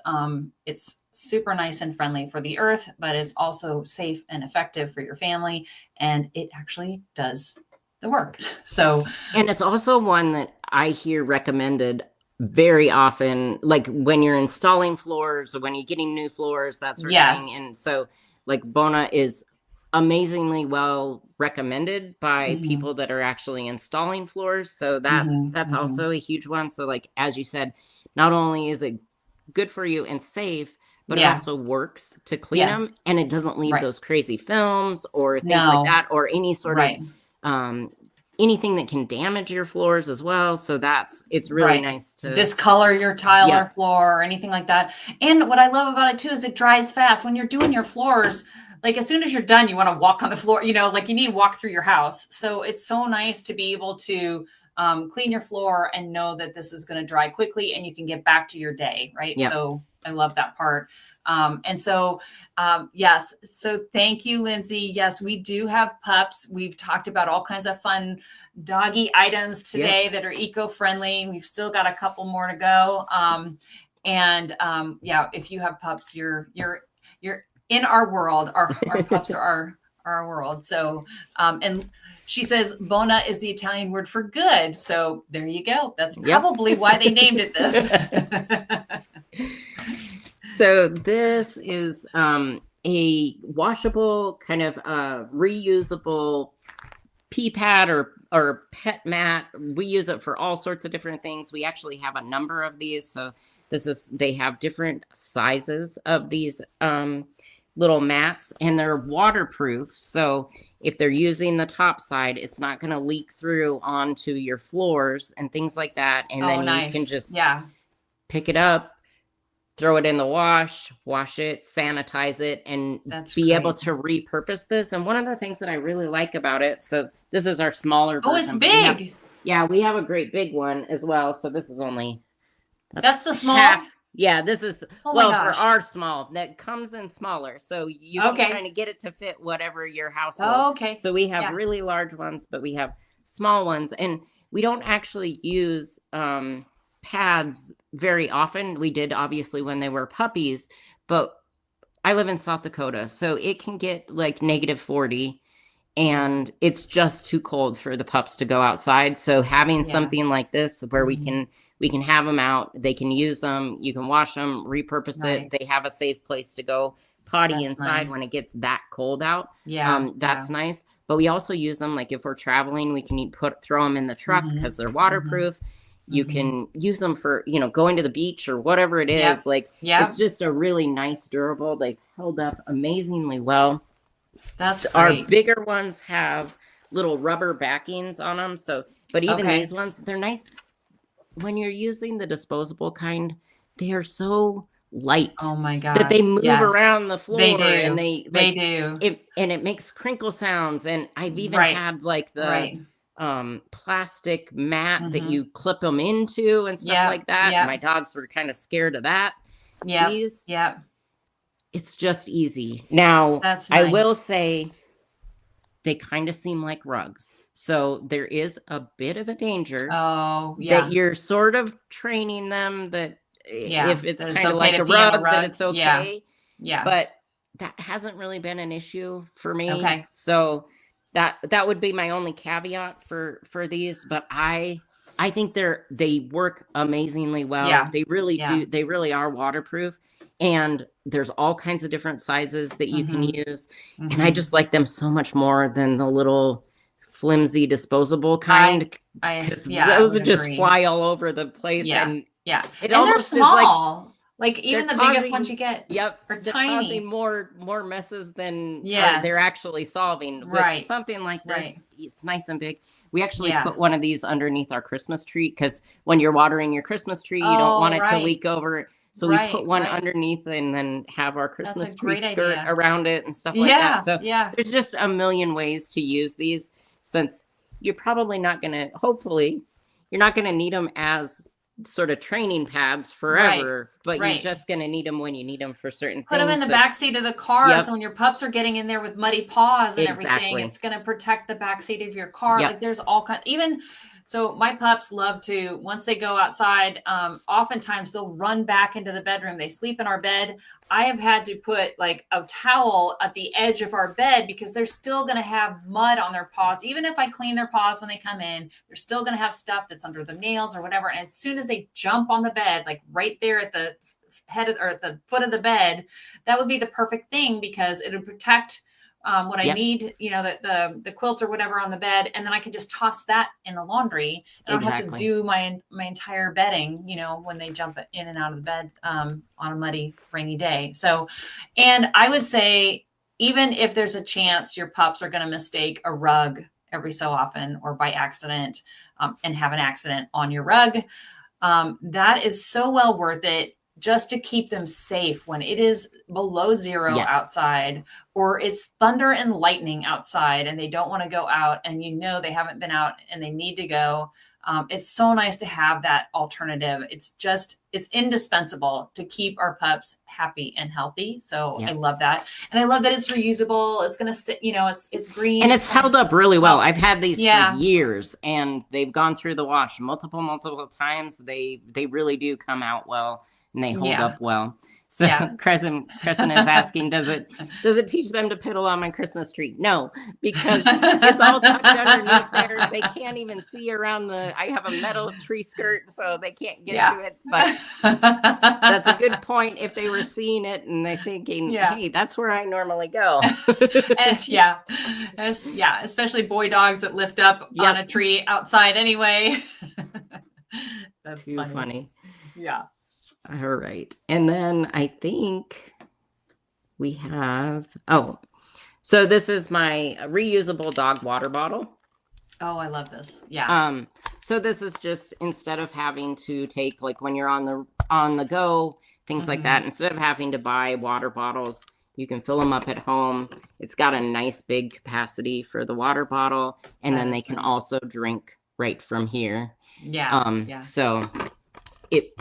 It's super nice and friendly for the earth, but it's also safe and effective for your family. And it actually does the work. And it's also one that I hear recommended very often, like when you're installing floors or when you're getting new floors, that sort of thing. And so like Bona is amazingly well recommended by people that are actually installing floors. So that's also a huge one. So like, as you said, not only is it good for you and safe, but it also works to clean them, and it doesn't leave those crazy films or things like that, or any sort of anything that can damage your floors as well. So it's really nice to discolor your tile or floor or anything like that. And what I love about it too is it dries fast. When you're doing your floors, like as soon as you're done, you want to walk on the floor, like you need to walk through your house. So it's so nice to be able to clean your floor and know that this is going to dry quickly and you can get back to your day. Right. Yep. So I love that part. And so, yes. So thank you, Lindsay. Yes, we do have pups. We've talked about all kinds of fun doggy items today that are eco-friendly. We've still got a couple more to go. Yeah, if you have pups, you're in our world. Our pups are our world. So, and she says Bona is the Italian word for good. So there you go. That's probably why they named it this. So this is a washable kind of reusable pee pad or pet mat. We use it for all sorts of different things. We actually have a number of these. So they have different sizes of these little mats, and they're waterproof. So if they're using the top side, it's not going to leak through onto your floors and things like that. And then you can just pick it up, throw it in the wash it, sanitize it, and be able to repurpose this. And one of the things that I really like about it, so this is our smaller version. Oh, it's big. We have a great big one as well. So this is only... That's the small? Yeah, this is, for our small. That comes in smaller. So you can kind of get it to fit whatever your household. Oh, okay. So we have really large ones, but we have small ones. And we don't actually use... pads very often. We did obviously when they were puppies, but I live in South Dakota, so it can get like -40 and it's just too cold for the pups to go outside. So having something like this where we can have them out, they can use them, you can wash them, repurpose it. They have a safe place to go potty inside when it gets that cold out. That's nice. But we also use them like if we're traveling, we can throw them in the truck because they're waterproof. You can use them for, going to the beach or whatever it is. It's just a really nice, durable. They've held up amazingly well. That's great. Our bigger ones have little rubber backings on them. So, but even these ones, they're nice. When you're using the disposable kind, they are so light. Oh my God. That they move around the floor. They do. And they do. And it makes crinkle sounds. And I've even had like the... plastic mat that you clip them into and stuff like that. My dogs were kind of scared of that. It's just easy. Now, that's nice. I will say they kind of seem like rugs. So there is a bit of a danger that you're sort of training them that if it's kind of like a rug, that it's okay. But that hasn't really been an issue for me. So that would be my only caveat for these, but I think they work amazingly well. They really do. They really are waterproof, and there's all kinds of different sizes that you can use. And I just like them so much more than the little flimsy disposable kind. Those just fly all over the place. And they're small. Like even the biggest ones you get are they're tiny. Causing more messes than they're actually solving. With something like this, it's nice and big. We actually put one of these underneath our Christmas tree because when you're watering your Christmas tree, you don't want it to leak over. So we put one underneath and then have our Christmas tree skirt around it and stuff like that. So there's just a million ways to use these, since you're probably not going to, hopefully, you're not going to need them as sort of training pads forever, but you're just going to need them when you need them for certain things. Put them in the back seat of the car, so when your pups are getting in there with muddy paws and everything, it's going to protect the back seat of your car. Like there's all kinds, so my pups love to, once they go outside, oftentimes they'll run back into the bedroom. They sleep in our bed. I have had to put like a towel at the edge of our bed because they're still going to have mud on their paws. Even if I clean their paws when they come in, they're still going to have stuff that's under the nails or whatever. And as soon as they jump on the bed, like right there at the head or at the foot of the bed, that would be the perfect thing because it would protect what I need, the quilt or whatever on the bed. And then I can just toss that in the laundry. I don't have to do my entire bedding, when they jump in and out of the bed on a muddy, rainy day. So, and I would say, even if there's a chance your pups are going to mistake a rug every so often or by accident and have an accident on your rug, that is so well worth it. just to keep them safe when it is below zero Yes. outside, or it's thunder and lightning outside and they don't want to go out, and they haven't been out and they need to go. It's so nice to have that alternative. It's indispensable to keep our pups happy and healthy. So I love that. And I love that it's reusable. It's going to sit, it's green. And it's held up really well. I've had these Yeah. for years, and they've gone through the wash multiple times. They really do come out well, and they hold up well. So Crescent is asking, does it teach them to piddle on my Christmas tree? No, because it's all tucked underneath there. They can't even see around I have a metal tree skirt, so they can't get to it. But that's a good point if they were seeing it and they're thinking, hey, that's where I normally go. Especially boy dogs that lift up on a tree outside anyway. That's too funny. Yeah. All right. And then I think we have, so this is my reusable dog water bottle. Oh, I love this. Yeah. So this is just, instead of having to take, like when you're on the go, things like that, instead of having to buy water bottles, you can fill them up at home. It's got a nice big capacity for the water bottle, and then they can also drink right from here. Yeah. So it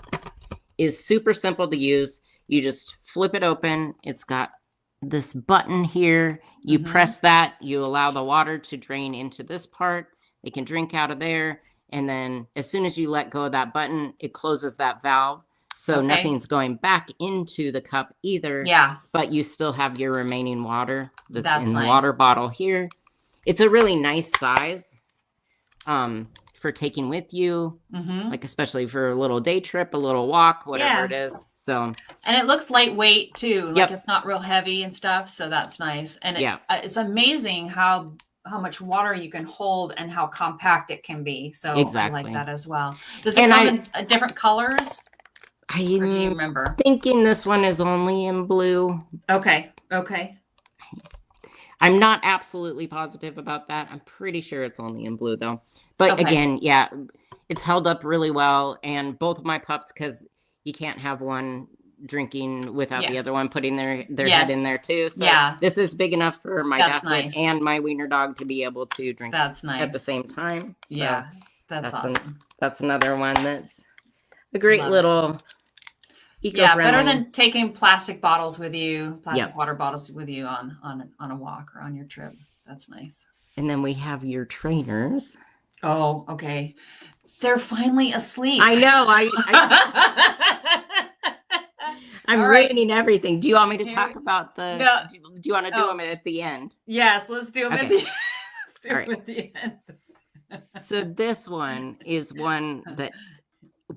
is super simple to use. You just flip it open. It's got this button here. You press that, you allow the water to drain into this part. They can drink out of there. And then as soon as you let go of that button, it closes that valve. So nothing's going back into the cup either. Yeah. But you still have your remaining water that's in the water bottle here. It's a really nice size. For taking with you, like especially for a little day trip, a little walk, whatever it is. So, and it looks lightweight too. Like it's not real heavy and stuff. So that's nice. And it's amazing how much water you can hold and how compact it can be. So I like that as well. Does it come in different colors? Or do you remember? Thinking this one is only in blue. Okay. I'm not absolutely positive about that. I'm pretty sure it's only in blue though. But again, it's held up really well. And both of my pups, because you can't have one drinking without the other one putting their head in there too. So this is big enough for my basset and my wiener dog to be able to drink at the same time. So that's awesome. That's another one that's a great little eco-friendly. Better than taking plastic bottles with you, water bottles with you on a walk or on your trip. That's nice. And then we have your trainers. Oh, okay. They're finally asleep. I know. I'm ruining everything. Do you want me to talk about do you want to do them at the end? Yes, let's do them at the end. Let's do them at the end. So this one is one that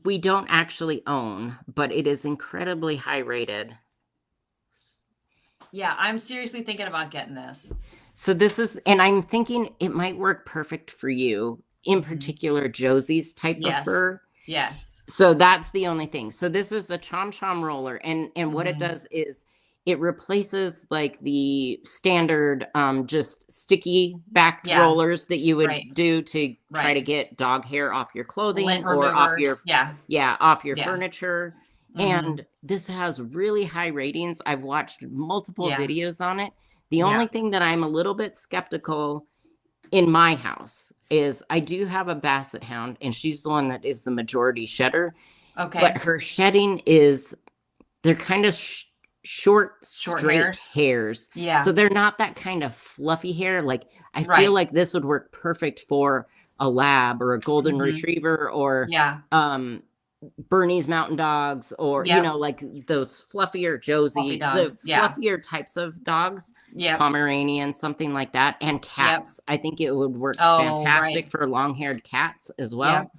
we don't actually own, but it is incredibly high rated. Yeah, I'm seriously thinking about getting this. So this is, and I'm thinking it might work perfect for you, in particular, Josie's type of fur. Yes. So that's the only thing. So this is a Chom Chom roller. And what it does is it replaces like the standard just sticky backed rollers that you would do to try to get dog hair off your clothing or off your off your furniture. And this has really high ratings. I've watched multiple videos on it. The only thing that I'm a little bit skeptical in my house is I do have a basset hound, and she's the one that is the majority shedder. Okay. But her shedding they're kind of short straight hairs. Yeah. So they're not that kind of fluffy hair. Like I feel like this would work perfect for a lab or a golden retriever or Bernese mountain dogs or, like those fluffier Josie, the fluffier types of dogs, Pomeranian, something like that. And cats. I think it would work fantastic for long-haired cats as well.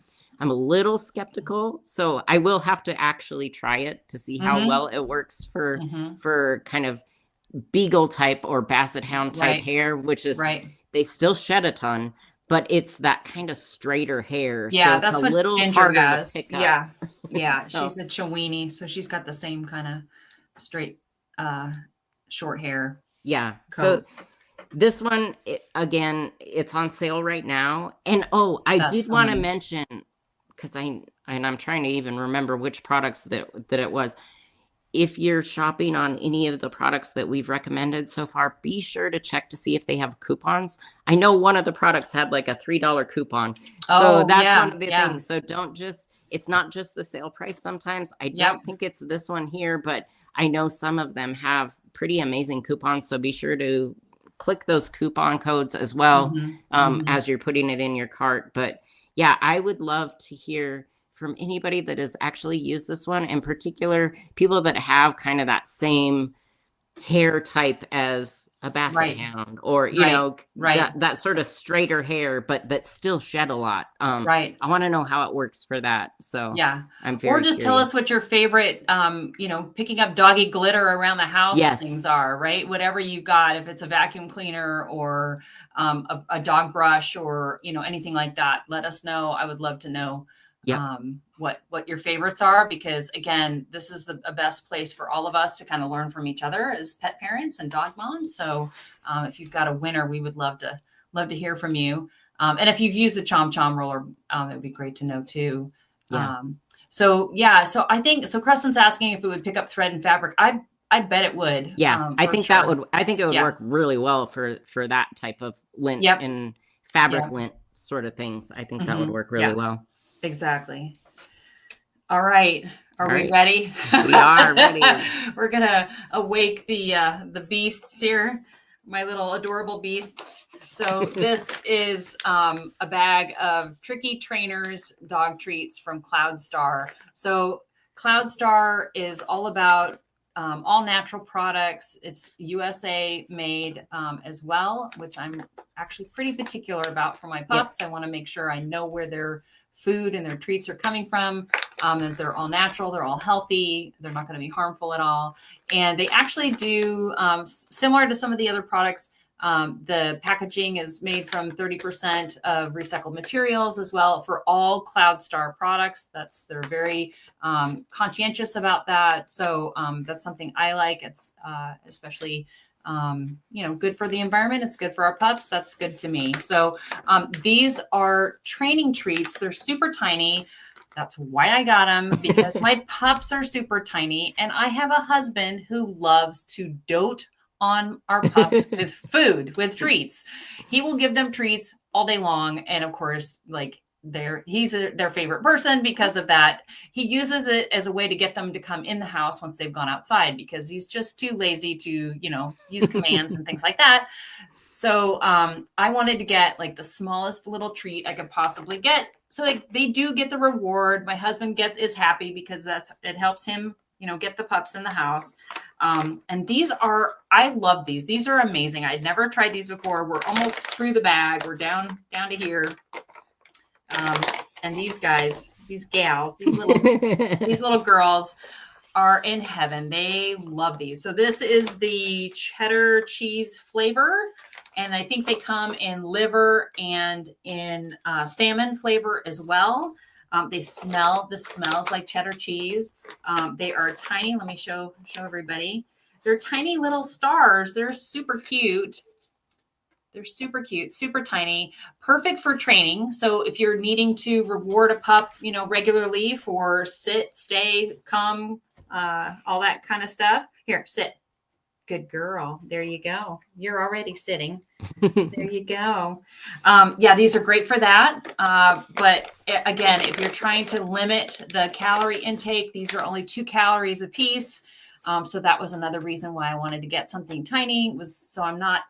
I'm a little skeptical, so I will have to actually try it to see how well it works for kind of beagle type or basset hound type hair, which is they still shed a ton. But it's that kind of straighter hair. Yeah, so that's it's a little Ginger harder has. to pick up. Yeah. She's a Chiweenie, so she's got the same kind of straight, short hair. Yeah. Coat. So this one, again, it's on sale right now. And I did want to mention, because I'm trying to even remember which products that it was. If you're shopping on any of the products that we've recommended so far, be sure to check to see if they have coupons. I know one of the products had like a $3 coupon. So that's one of the things. So it's not just the sale price sometimes. I don't think it's this one here, but I know some of them have pretty amazing coupons. So be sure to click those coupon codes as well as you're putting it in your cart. But yeah, I would love to hear from anybody that has actually used this one, in particular, people that have kind of that same hair type as a basset hound, or, you know, that sort of straighter hair, but that still shed a lot. I want to know how it works for that. So yeah, I'm very or just curious. tell us what your favorite, you know, picking up doggy glitter around the house things are, right? Whatever you got, if it's a vacuum cleaner or a dog brush or, you know, anything like that, let us know. I would love to know what your favorites are, because again, this is the best place for all of us to kind of learn from each other as pet parents and dog moms. So if you've got a winner, we would love to hear from you. And if you've used a Chom Chom roller, it would be great to know too. So I think, so Creston's asking if it would pick up thread and fabric. I bet it would. I think it would work really well for that type of lint and fabric lint sort of things. I think that would work really well. Exactly. All right. Are we ready? We are ready. We're going to awake the beasts here, my little adorable beasts. So this is a bag of Tricky Trainers dog treats from Cloudstar. So Cloudstar is all about all natural products. It's USA made as well, which I'm actually pretty particular about for my pups. I want to make sure I know where their food and their treats are coming from, that they're all natural, they're all healthy, they're not going to be harmful at all. And they actually do, similar to some of the other products, the packaging is made from 30% of recycled materials as well for all Cloudstar products. They're very conscientious about that. So that's something I like. It's especially you know, good for the environment. It's good for our pups. That's good to me. So these are training treats. They're super tiny. That's why I got them, because my pups are super tiny, and I have a husband who loves to dote on our pups with food, with treats. He will give them treats all day long. And of course, like he's their favorite person because of that. He uses it as a way to get them to come in the house once they've gone outside, because he's just too lazy to, you know, use commands and things like that. So I wanted to get like the smallest little treat I could possibly get. So they do get the reward. My husband is happy because it helps him, you know, get the pups in the house. And I love these. These are amazing. I'd never tried these before. We're almost through the bag. We're down to here. And these guys, these gals, these little girls are in heaven. They love these. So this is the cheddar cheese flavor. And I think they come in liver and in salmon flavor as well. This smells like cheddar cheese. They are tiny. Let me show everybody. They're tiny little stars. They're super cute. They're super cute, super tiny, perfect for training. So if you're needing to reward a pup, you know, regularly for sit, stay, come, all that kind of stuff. Here, sit. Good girl. There you go. You're already sitting. There you go. Yeah, these are great for that. But again, if you're trying to limit the calorie intake, these are only 2 calories a piece. So that was another reason why I wanted to get something tiny, was so I'm not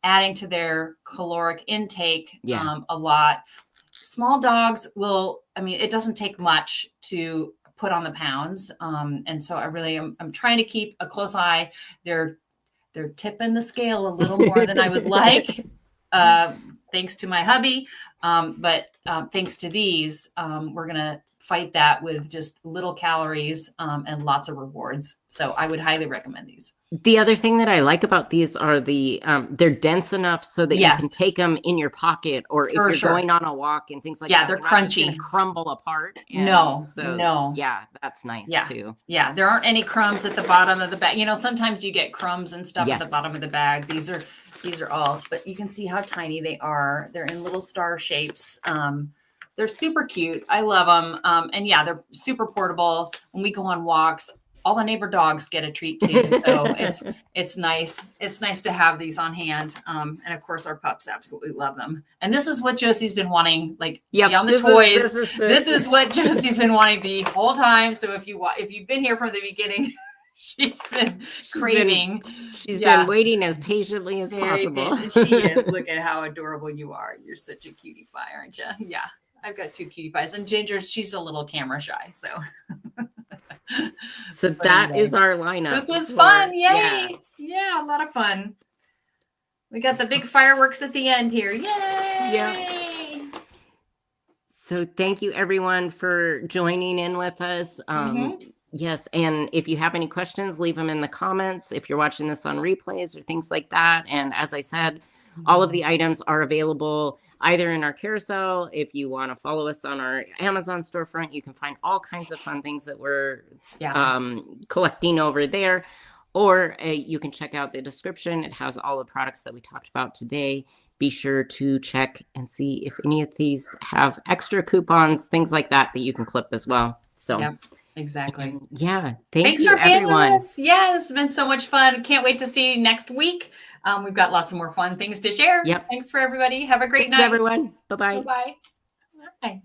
adding to their caloric intake a lot. Small dogs it doesn't take much to put on the pounds. And so I'm trying to keep a close eye. They're tipping the scale a little more than I would like, thanks to my hubby. But thanks to these, we're going to fight that with just little calories and lots of rewards. So I would highly recommend these. The other thing that I like about these are they're dense enough so that you can take them in your pocket, or if you're going on a walk and things like that. Yeah, they're crunchy. They're crumble apart. No. Yeah, that's nice too. Yeah, there aren't any crumbs at the bottom of the bag. You know, sometimes you get crumbs and stuff at the bottom of the bag. These are all, but you can see how tiny they are. They're in little star shapes. They're super cute. I love them. And yeah, they're super portable. When we go on walks, all the neighbor dogs get a treat too. So it's nice. It's nice to have these on hand. And of course, our pups absolutely love them. And this is what Josie's been wanting, like beyond the toys. This is what Josie's been wanting the whole time. So if you've been here from the beginning, she's been craving. She's been waiting as patiently as possible. She is. Look at how adorable you are. You're such a cutie pie, aren't you? Yeah. I've got 2 cutie pies, and Ginger, she's a little camera shy. So that is our lineup. This was fun. Yay. Yeah, a lot of fun. We got the big fireworks at the end here. Yay. Yeah. So thank you everyone for joining in with us. Yes. And if you have any questions, leave them in the comments if you're watching this on replays or things like that. And as I said, all of the items are available either in our carousel. If you want to follow us on our Amazon storefront, you can find all kinds of fun things that we're collecting over there. Or you can check out the description. It has all the products that we talked about today. Be sure to check and see if any of these have extra coupons, things like that you can clip as well. So. Yep. Exactly. Thanks for being with us. Yeah, it's been so much fun. Can't wait to see you next week. We've got lots of more fun things to share. Yep. Thanks for everybody. Have a great night. Thanks, everyone. Bye-bye. Bye-bye. Bye.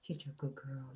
She's a good girl.